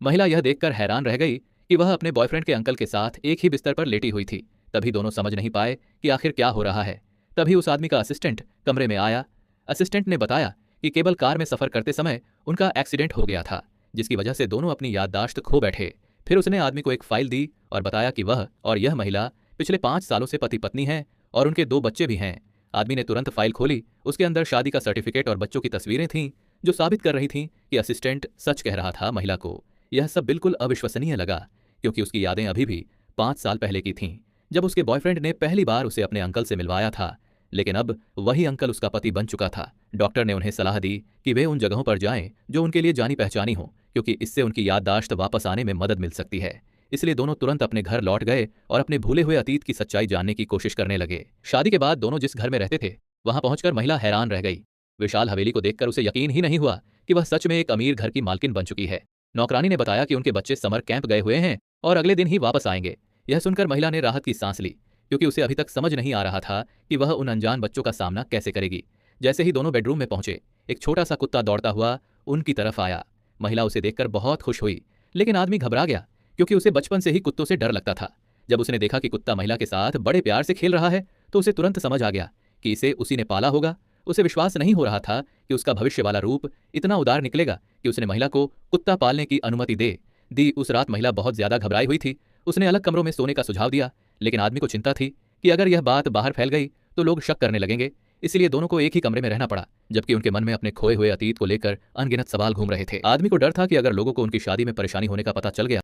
महिला यह देखकर हैरान रह गई कि वह अपने बॉयफ्रेंड के अंकल के साथ एक ही बिस्तर पर लेटी हुई थी। तभी दोनों समझ नहीं पाए कि आखिर क्या हो रहा है। तभी उस आदमी का असिस्टेंट कमरे में आया। असिस्टेंट ने बताया कि केबल कार में सफर करते समय उनका एक्सीडेंट हो गया था, जिसकी वजह से दोनों अपनी याददाश्त खो बैठे। फिर उसने आदमी को एक फाइल दी और बताया कि वह और यह महिला पिछले 5 सालों से पति पत्नी हैं और उनके 2 बच्चे भी हैं। आदमी ने तुरंत फाइल खोली। उसके अंदर शादी का सर्टिफिकेट और बच्चों की तस्वीरें थीं, जो साबित कर रही थीं कि असिस्टेंट सच कह रहा था। महिला को यह सब बिल्कुल अविश्वसनीय लगा, क्योंकि उसकी यादें अभी भी 5 साल पहले की थीं, जब उसके बॉयफ्रेंड ने पहली बार उसे अपने अंकल से मिलवाया था। लेकिन अब वही अंकल उसका पति बन चुका था। डॉक्टर ने उन्हें सलाह दी कि वे उन जगहों पर जाएं जो उनके लिए जानी पहचानी हो, क्योंकि इससे उनकी याददाश्त वापस आने में मदद मिल सकती है। इसलिए दोनों तुरंत अपने घर लौट गए और अपने भूले हुए अतीत की सच्चाई जानने की कोशिश करने लगे। शादी के बाद दोनों जिस घर में रहते थे, वहां पहुंचकर महिला हैरान रह गई। विशाल हवेली को देखकर उसे यकीन ही नहीं हुआ कि वह सच में एक अमीर घर की मालकिन बन चुकी है। नौकरानी ने बताया कि उनके बच्चे समर कैंप गए हुए हैं और अगले दिन ही वापस आएंगे। यह सुनकर महिला ने राहत की सांस ली, क्योंकि उसे अभी तक समझ नहीं आ रहा था कि वह उन अनजान बच्चों का सामना कैसे करेगी। जैसे ही दोनों बेडरूम में पहुंचे, एक छोटा सा कुत्ता दौड़ता हुआ उनकी तरफ आया। महिला उसे देखकर बहुत खुश हुई, लेकिन आदमी घबरा गया, क्योंकि उसे बचपन से ही कुत्तों से डर लगता था। जब उसने देखा कि कुत्ता महिला के साथ बड़े प्यार से खेल रहा है, तो उसे तुरंत समझ आ गया कि इसे उसी ने पाला होगा। उसे विश्वास नहीं हो रहा था कि उसका भविष्य वाला रूप इतना उदार निकलेगा कि उसने महिला को कुत्ता पालने की अनुमति दे दी। उस रात महिला बहुत ज्यादा घबराई हुई थी। उसने अलग कमरों में सोने का सुझाव दिया, लेकिन आदमी को चिंता थी कि अगर यह बात बाहर फैल गई तो लोग शक करने लगेंगे। इसलिए दोनों को एक ही कमरे में रहना पड़ा, जबकि उनके मन में अपने खोए हुए अतीत को लेकर अनगिनत सवाल घूम रहे थे। आदमी को डर था कि अगर लोगों को उनकी शादी में परेशानी होने का पता चल गया